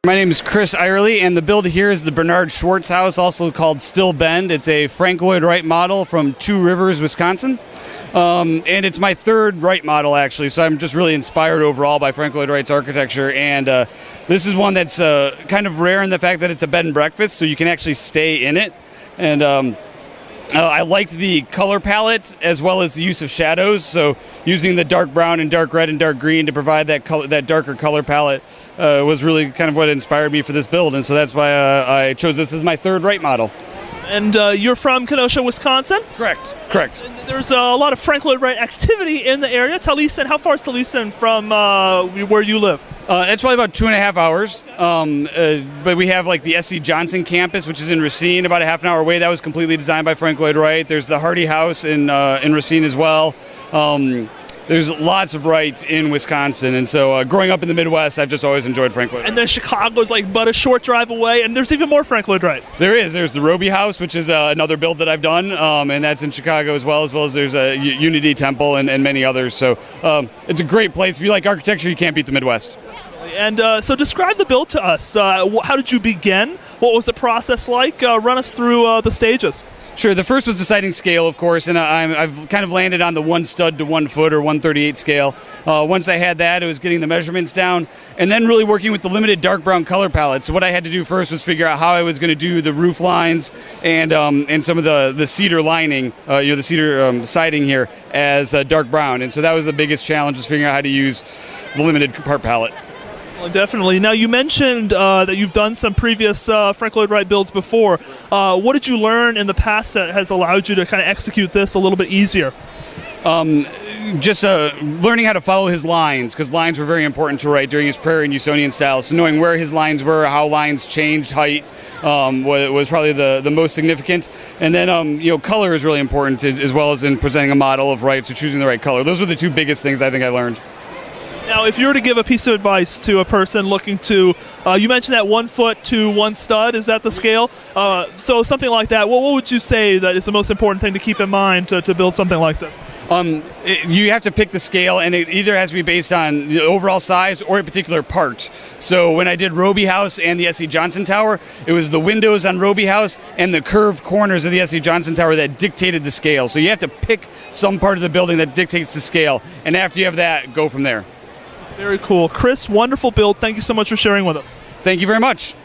My name is Chris Irely, and the build here is the Bernard Schwartz house, also called Still Bend. It's a Frank Lloyd Wright model from Two Rivers, Wisconsin. And it's my third Wright model, actually, so I'm just really inspired overall by Frank Lloyd Wright's architecture. And this is one that's kind of rare in the fact that it's a bed and breakfast, so you can actually stay in it. And I liked the color palette as well as the use of shadows, so using the dark brown and dark red and dark green to provide that darker color palette was really kind of what inspired me for this build, and so that's why I chose this as my third Wright model. And you're from Kenosha, Wisconsin? Correct. And there's a lot of Frank Lloyd Wright activity in the area. Taliesin, how far is Taliesin from where you live? It's probably about 2.5 hours, but we have like the S.C. Johnson campus, which is in Racine, about a half an hour away. That was completely designed by Frank Lloyd Wright. There's the Hardy House in Racine as well. There's lots of Wright in Wisconsin, and so growing up in the Midwest, I've just always enjoyed Frank Lloyd. And then Chicago's like but a short drive away, and there's even more Frank Lloyd Wright. There's the Roby House, which is another build that I've done, and that's in Chicago as well as there's a Unity Temple and many others. So it's a great place. If you like architecture, you can't beat the Midwest. And so describe the build to us. How did you begin? What was the process like? Run us through the stages. Sure. The first was deciding scale, of course, and I've kind of landed on the 1 stud to 1 foot or 1/38 scale. Once I had that, it was getting the measurements down, and then really working with the limited dark brown color palette. So what I had to do first was figure out how I was going to do the roof lines and some of the cedar lining, the cedar siding here as dark brown. And so that was the biggest challenge, was figuring out how to use the limited part palette. Well, definitely. Now, you mentioned that you've done some previous Frank Lloyd Wright builds before. What did you learn in the past that has allowed you to kind of execute this a little bit easier? Just learning how to follow his lines, because lines were very important to Wright during his Prairie and Usonian style. So knowing where his lines were, how lines changed height, was probably the most significant. And then, color is really important as well as in presenting a model of Wright, so choosing the right color. Those were the two biggest things I think I learned. Now, if you were to give a piece of advice to a person looking to, you mentioned that 1 foot to 1 stud, is that the scale? So something like that, what would you say that is the most important thing to keep in mind to build something like this? You have to pick the scale, and it either has to be based on the overall size or a particular part. So when I did Roby House and the S.C. Johnson Tower, it was the windows on Roby House and the curved corners of the S.C. Johnson Tower that dictated the scale. So you have to pick some part of the building that dictates the scale, and after you have that, go from there. Very cool. Chris, wonderful build. Thank you so much for sharing with us. Thank you very much.